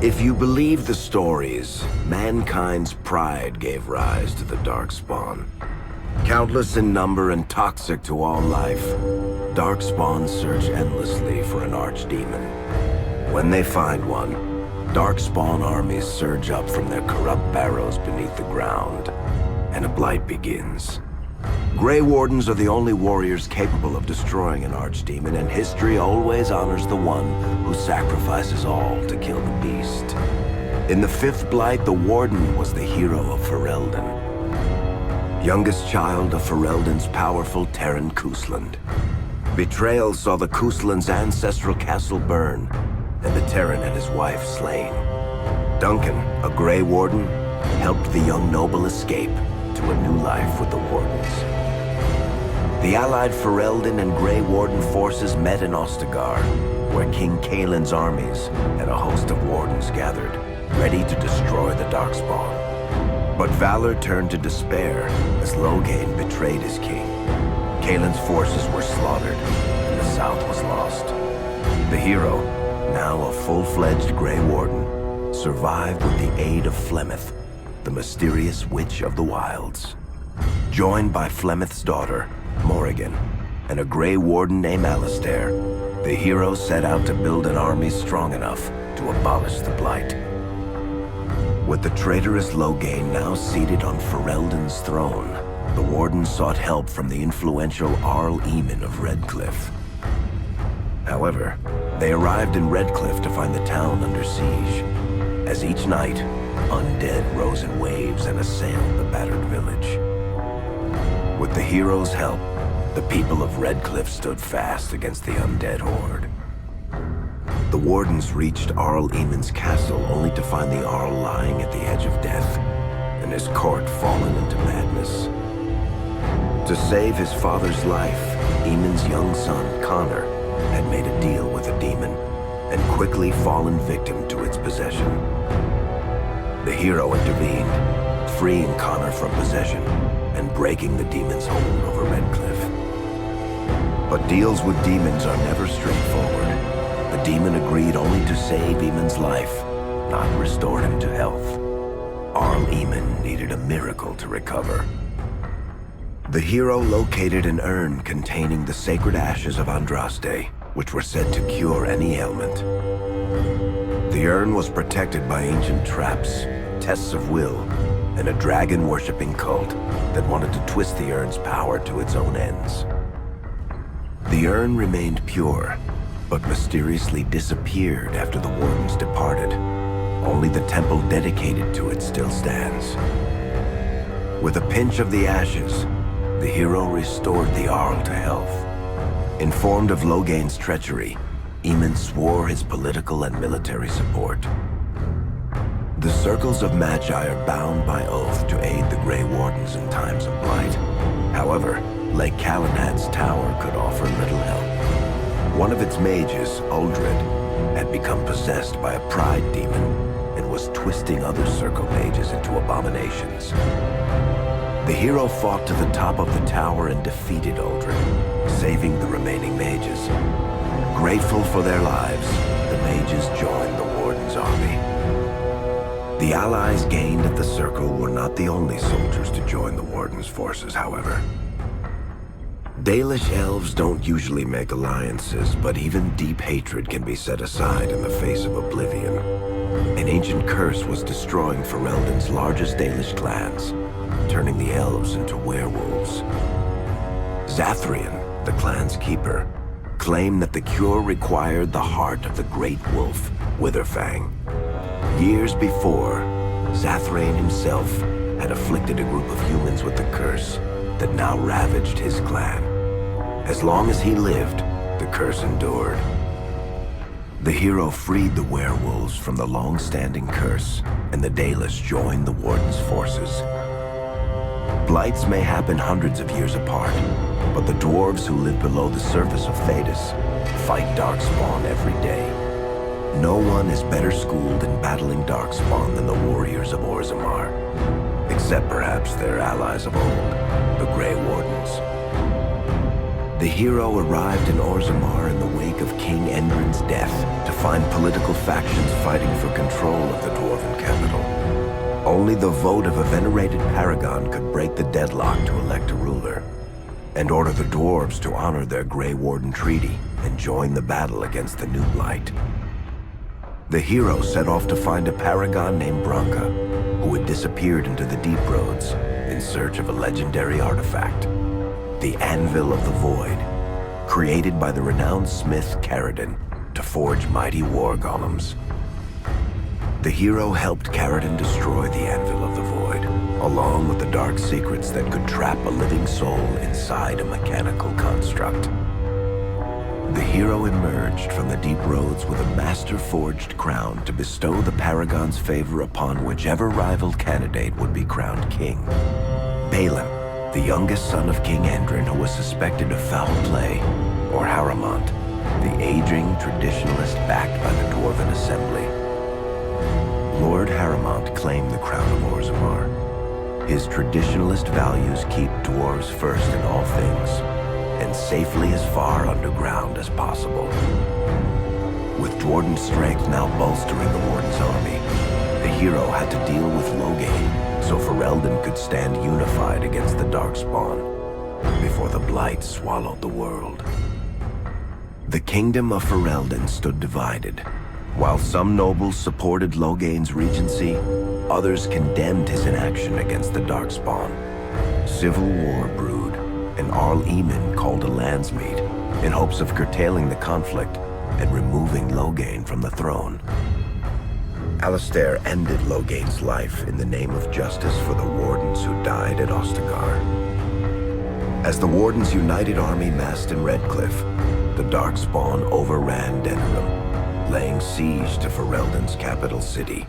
If you believe the stories, mankind's pride gave rise to the Darkspawn. Countless in number and toxic to all life, Darkspawn search endlessly for an archdemon. When they find one, Darkspawn armies surge up from their corrupt barrows beneath the ground, and a blight begins. Grey Wardens are the only warriors capable of destroying an archdemon, and history always honors the one who sacrifices all to kill the beast. In the fifth blight, the Warden was the hero of Ferelden. Youngest child of Ferelden's powerful Terran Cousland. Betrayal saw the Cousland's ancestral castle burn, and the Terran and his wife slain. Duncan, a Grey Warden, helped the young noble escape to a new life with the Wardens. The allied Ferelden and Grey Warden forces met in Ostagar, where King Kaelin's armies and a host of Wardens gathered, ready to destroy the Darkspawn. But valor turned to despair as Loghain betrayed his king. Kaelin's forces were slaughtered, and the south was lost. The hero, now a full-fledged Grey Warden, survived with the aid of Flemeth, the mysterious witch of the wilds. Joined by Flemeth's daughter, Morrigan, and a Grey Warden named Alistair, the hero set out to build an army strong enough to abolish the Blight. With the traitorous Loghain now seated on Ferelden's throne, the Warden sought help from the influential Arl Eamon of Redcliffe. However, they arrived in Redcliffe to find the town under siege. As each night, undead rose in waves and assailed the battered village. With the hero's help, the people of Redcliffe stood fast against the undead horde. The Wardens reached Arl Eamon's castle only to find the Arl lying at the edge of death, and his court fallen into madness. To save his father's life, Eamon's young son, Connor, had made a deal with a demon, and quickly fallen victim to its possession. The hero intervened, freeing Connor from possession, and breaking the demon's hold over Redcliffe. But deals with demons are never straightforward. The demon agreed only to save Eamon's life, not restore him to health. Arl Eamon needed a miracle to recover. The hero located an urn containing the sacred ashes of Andraste, which were said to cure any ailment. The urn was protected by ancient traps, tests of will, and a dragon-worshipping cult that wanted to twist the urn's power to its own ends. The urn remained pure, but mysteriously disappeared after the Wardens departed. Only the temple dedicated to it still stands. With a pinch of the ashes, the hero restored the Arl to health. Informed of Loghain's treachery, Eamon swore his political and military support. The circles of Magi are bound by oath to aid the Grey Wardens in times of blight. However, Lake Calenhad's tower could offer little help. One of its mages, Uldred, had become possessed by a pride demon and was twisting other circle mages into abominations. The hero fought to the top of the tower and defeated Uldred, saving the remaining mages. Grateful for their lives, the mages joined the Warden's army. The allies gained at the Circle were not the only soldiers to join the Warden's forces, however. Dalish elves don't usually make alliances, but even deep hatred can be set aside in the face of oblivion. An ancient curse was destroying Ferelden's largest Dalish clans, turning the elves into werewolves. Zathrian, the clan's keeper, claimed that the cure required the heart of the great wolf, Witherfang. Years before, Zathrain himself had afflicted a group of humans with the curse that now ravaged his clan. As long as he lived, the curse endured. The hero freed the werewolves from the long-standing curse, and the Dalish joined the Warden's forces. Blights may happen hundreds of years apart, but the dwarves who live below the surface of Thedas fight Darkspawn every day. No one is better schooled in battling Darkspawn than the warriors of Orzammar, except perhaps their allies of old, the Grey Wardens. The hero arrived in Orzammar in the wake wake of King Endrin's death to find political factions fighting for control of the Dwarven capital. Only the vote of a venerated paragon could break the deadlock to elect a ruler, and order the dwarves to honor their Grey Warden treaty and join the battle against the new Blight. The hero set off to find a paragon named Branka, who had disappeared into the Deep Roads in search of a legendary artifact, the Anvil of the Void, created by the renowned smith Caradon to forge mighty war golems. The hero helped Caradon destroy the Anvil of the Void, along with the dark secrets that could trap a living soul inside a mechanical construct. The hero emerged from the Deep Roads with a master-forged crown to bestow the Paragon's favor upon whichever rival candidate would be crowned king. Balin, the youngest son of King Endrin who was suspected of foul play, or Haramont, the aging traditionalist backed by the Dwarven Assembly. Lord Haramont claimed the crown of Orzammar. His traditionalist values keep dwarves first in all things, and safely as far underground as possible. With Dwarden's strength now bolstering the Warden's army, the hero had to deal with Loghain so Ferelden could stand unified against the Darkspawn before the Blight swallowed the world. The kingdom of Ferelden stood divided. While some nobles supported Loghain's regency, others condemned his inaction against the Darkspawn. Civil war brewed, and Arl Eamon called a landsmeet in hopes of curtailing the conflict and removing Loghain from the throne. Alistair ended Loghain's life in the name of justice for the Wardens who died at Ostagar. As the Warden's united army massed in Redcliffe, the Darkspawn overran Denerim, laying siege to Ferelden's capital city.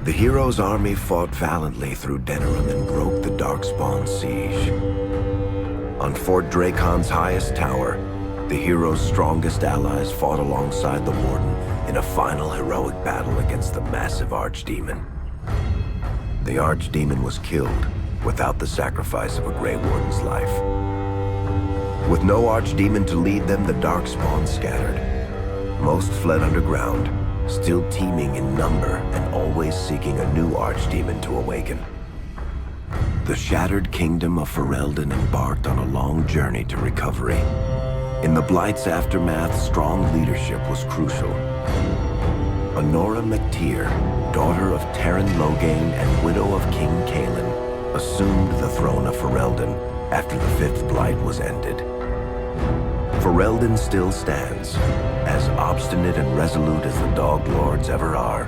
The hero's army fought valiantly through Denerim and broke the Darkspawn's siege. On Fort Dracon's highest tower, the hero's strongest allies fought alongside the Warden in a final heroic battle against the massive Archdemon. The Archdemon was killed without the sacrifice of a Grey Warden's life. With no Archdemon to lead them, the Darkspawn scattered. Most fled underground, still teeming in number and always seeking a new Archdemon to awaken. The shattered kingdom of Ferelden embarked on a long journey to recovery. In the Blight's aftermath, strong leadership was crucial. Honora McTeer, daughter of Terran Loghain and widow of King Kaelin, assumed the throne of Ferelden after the Fifth Blight was ended. Ferelden still stands, as obstinate and resolute as the Dog Lords ever are,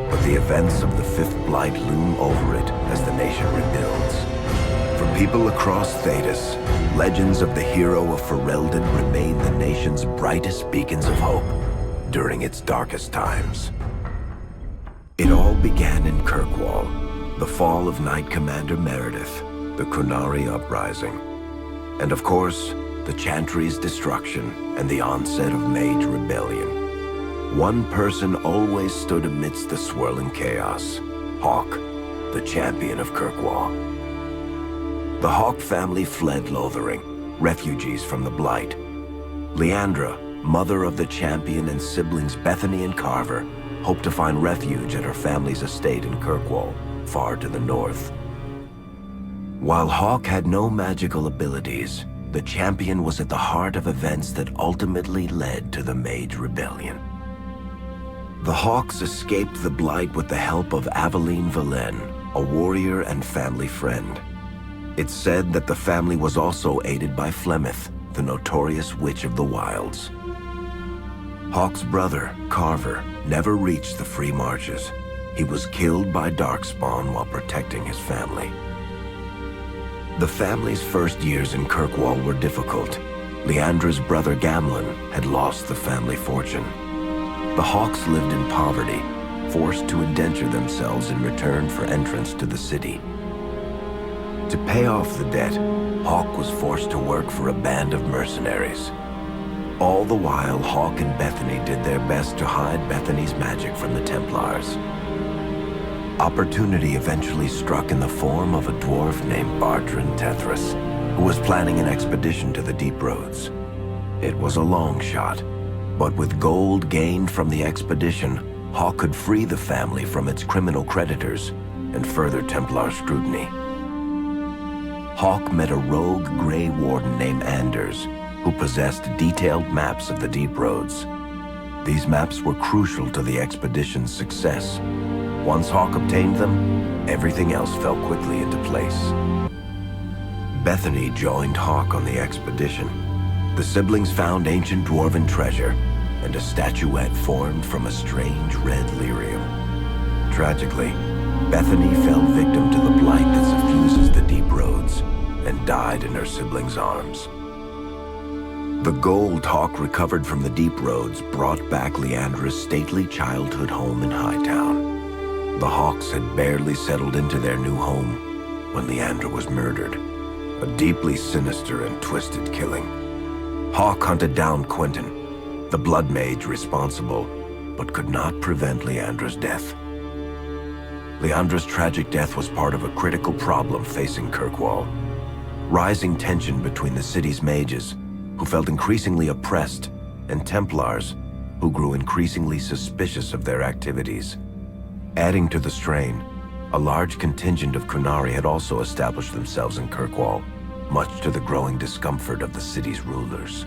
but the events of the Fifth Blight loom over it as the nation rebuilds. For people across Thedas, legends of the hero of Ferelden remain the nation's brightest beacons of hope during its darkest times. It all began in Kirkwall, the fall of Knight Commander Meredith, the Krunari Uprising, and of course, the Chantry's destruction and the onset of Mage Rebellion. One person always stood amidst the swirling chaos: Hawk, the champion of Kirkwall. The Hawk family fled Lothering, refugees from the Blight. Leandra, mother of the champion, and siblings Bethany and Carver hoped to find refuge at her family's estate in Kirkwall, far to the north. While Hawk had no magical abilities, the champion was at the heart of events that ultimately led to the Mage Rebellion. The Hawks escaped the Blight with the help of Aveline Valen, a warrior and family friend. It's said that the family was also aided by Flemeth, the notorious Witch of the Wilds. Hawk's brother, Carver, never reached the Free Marches. He was killed by Darkspawn while protecting his family. The family's first years in Kirkwall were difficult. Leandra's brother Gamlin had lost the family fortune. The Hawks lived in poverty, forced to indenture themselves in return for entrance to the city. To pay off the debt, Hawk was forced to work for a band of mercenaries. All the while, Hawk and Bethany did their best to hide Bethany's magic from the Templars. Opportunity eventually struck in the form of a dwarf named Bartran Tethras, who was planning an expedition to the Deep Roads. It was a long shot, but with gold gained from the expedition, Hawk could free the family from its criminal creditors and further Templar scrutiny. Hawk met a rogue Grey Warden named Anders, who possessed detailed maps of the deep roads. These maps were crucial to the expedition's success. Once Hawk obtained them, everything else fell quickly into place. Bethany joined Hawk on the expedition. The siblings found ancient dwarven treasure and a statuette formed from a strange red lyrium. Tragically, Bethany fell victim to the blight that suffuses the deep roads and died in her siblings' arms. The gold Hawk recovered from the deep roads brought back Leandra's stately childhood home in Hightown. The Hawks had barely settled into their new home when Leandra was murdered, a deeply sinister and twisted killing. Hawk hunted down Quentin, the blood mage responsible, but could not prevent Leandra's death. Leandra's tragic death was part of a critical problem facing Kirkwall: rising tension between the city's mages, who felt increasingly oppressed, and Templars, who grew increasingly suspicious of their activities. Adding to the strain, a large contingent of Qunari had also established themselves in Kirkwall, much to the growing discomfort of the city's rulers.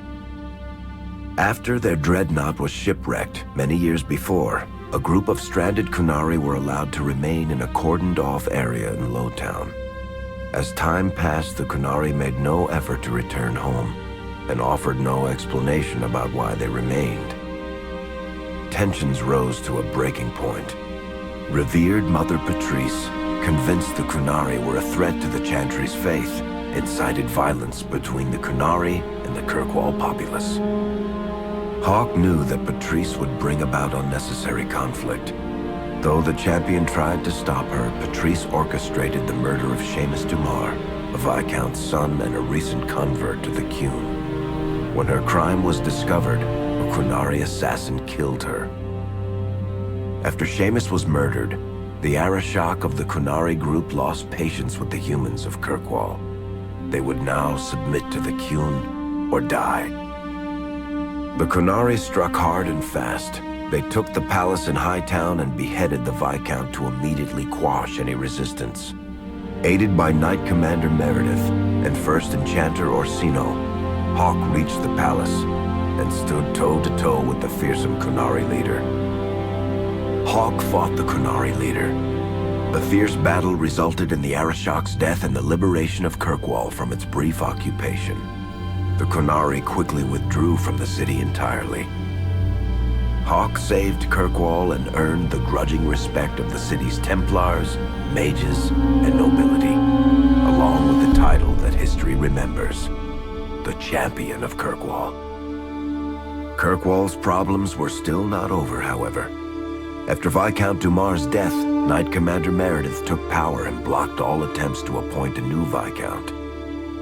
After their dreadnought was shipwrecked many years before, a group of stranded Qunari were allowed to remain in a cordoned-off area in Lowtown. As time passed, the Qunari made no effort to return home, and offered no explanation about why they remained. Tensions rose to a breaking point. Revered Mother Patrice, convinced the Qunari were a threat to the Chantry's faith, incited violence between the Qunari and the Kirkwall populace. Hawk knew that Patrice would bring about unnecessary conflict. Though the champion tried to stop her, Patrice orchestrated the murder of Seamus Dumar, a Viscount's son and a recent convert to the Qun. When her crime was discovered, a Qunari assassin killed her. After Seamus was murdered, the Arishok of the Qunari group lost patience with the humans of Kirkwall. They would now submit to the Qun or die. The Qunari struck hard and fast. They took the palace in Hightown and beheaded the Viscount to immediately quash any resistance. Aided by Knight Commander Meredith and First Enchanter Orsino, Hawk reached the palace and stood toe-to-toe with the fearsome Qunari leader. Hawk fought the Qunari leader. The fierce battle resulted in the Arishok's death and the liberation of Kirkwall from its brief occupation. The Qunari quickly withdrew from the city entirely. Hawk saved Kirkwall and earned the grudging respect of the city's Templars, mages, and nobility, along with the title that history remembers: the Champion of Kirkwall. Kirkwall's problems were still not over, however. After Viscount Dumar's death, Knight Commander Meredith took power and blocked all attempts to appoint a new Viscount.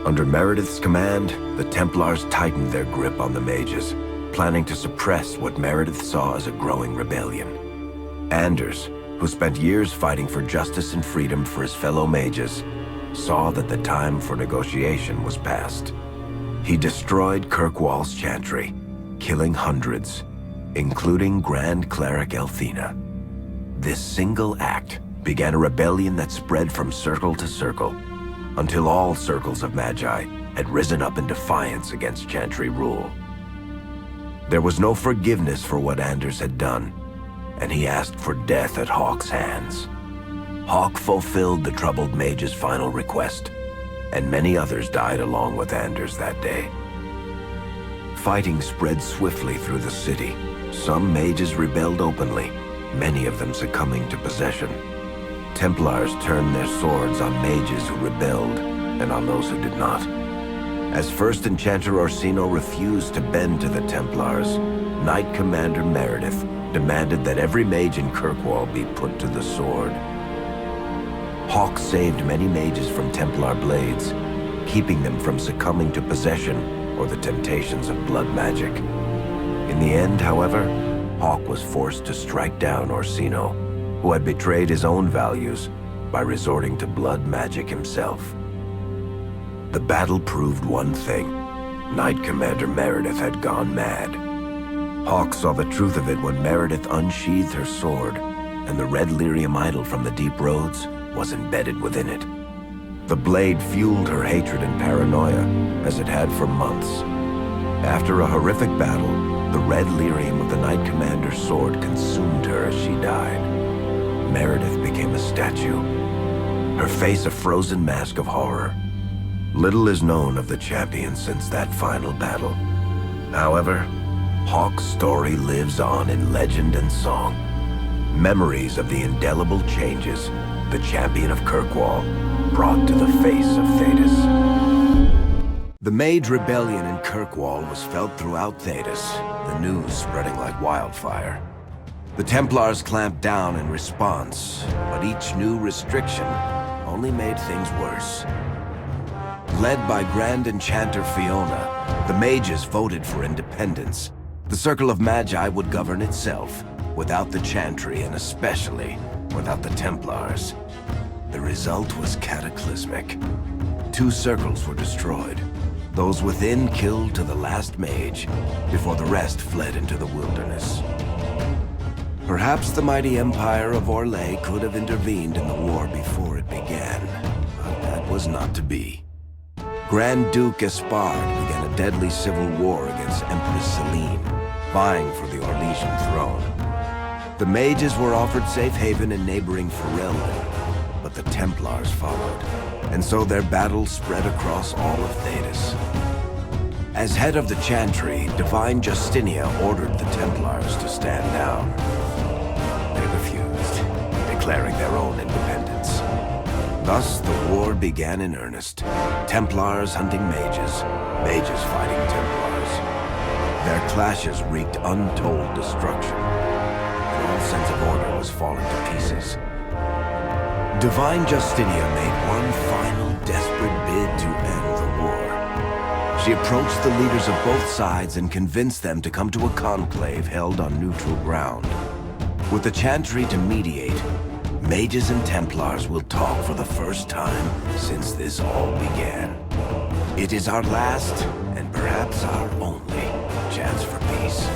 Under Meredith's command, the Templars tightened their grip on the mages, planning to suppress what Meredith saw as a growing rebellion. Anders, who spent years fighting for justice and freedom for his fellow mages, saw that the time for negotiation was past. He destroyed Kirkwall's chantry, killing hundreds, including Grand Cleric Elthina. This single act began a rebellion that spread from circle to circle, until all circles of Magi had risen up in defiance against chantry rule. There was no forgiveness for what Anders had done, and he asked for death at Hawk's hands. Hawk fulfilled the troubled mage's final request, and many others died along with Anders that day. Fighting spread swiftly through the city. Some mages rebelled openly, many of them succumbing to possession. Templars turned their swords on mages who rebelled and on those who did not. As First Enchanter Orsino refused to bend to the Templars, Knight Commander Meredith demanded that every mage in Kirkwall be put to the sword. Hawk saved many mages from Templar blades, keeping them from succumbing to possession or the temptations of blood magic. In the end, however, Hawk was forced to strike down Orsino, who had betrayed his own values by resorting to blood magic himself. The battle proved one thing: Knight Commander Meredith had gone mad. Hawk saw the truth of it when Meredith unsheathed her sword, and the red lyrium idol from the deep roads was embedded within it. The blade fueled her hatred and paranoia, as it had for months. After a horrific battle, the red lyrium of the Knight Commander's sword consumed her as she died. Meredith became a statue, her face a frozen mask of horror. Little is known of the champion since that final battle. However, Hawk's story lives on in legend and song. Memories of the indelible changes the champion of Kirkwall brought to the face of Thedas. The Mage Rebellion in Kirkwall was felt throughout Thedas, the news spreading like wildfire. The Templars clamped down in response, but each new restriction only made things worse. Led by Grand Enchanter Fiona, the mages voted for independence. The Circle of Magi would govern itself, without the Chantry and especially without the Templars. The result was cataclysmic. 2 circles were destroyed. Those within killed to the last mage, before the rest fled into the wilderness. Perhaps the mighty Empire of Orlais could have intervened in the war before it began, but that was not to be. Grand Duke Spade began a deadly civil war against Empress Celine, vying for the Orlesian throne. The mages were offered safe haven in neighboring Ferelden, but the Templars followed, and so their battle spread across all of Thedas. As head of the Chantry, Divine Justinia ordered the Templars to stand down. They refused, declaring their own independence. Thus, the war began in earnest. Templars hunting mages, mages fighting Templars. Their clashes wreaked untold destruction, and all sense of order was falling to pieces. Divine Justinia made one final desperate bid to end the war. She approached the leaders of both sides and convinced them to come to a conclave held on neutral ground. With the Chantry to mediate, mages and Templars will talk for the first time since this all began. It is our last, and perhaps our only, chance for peace.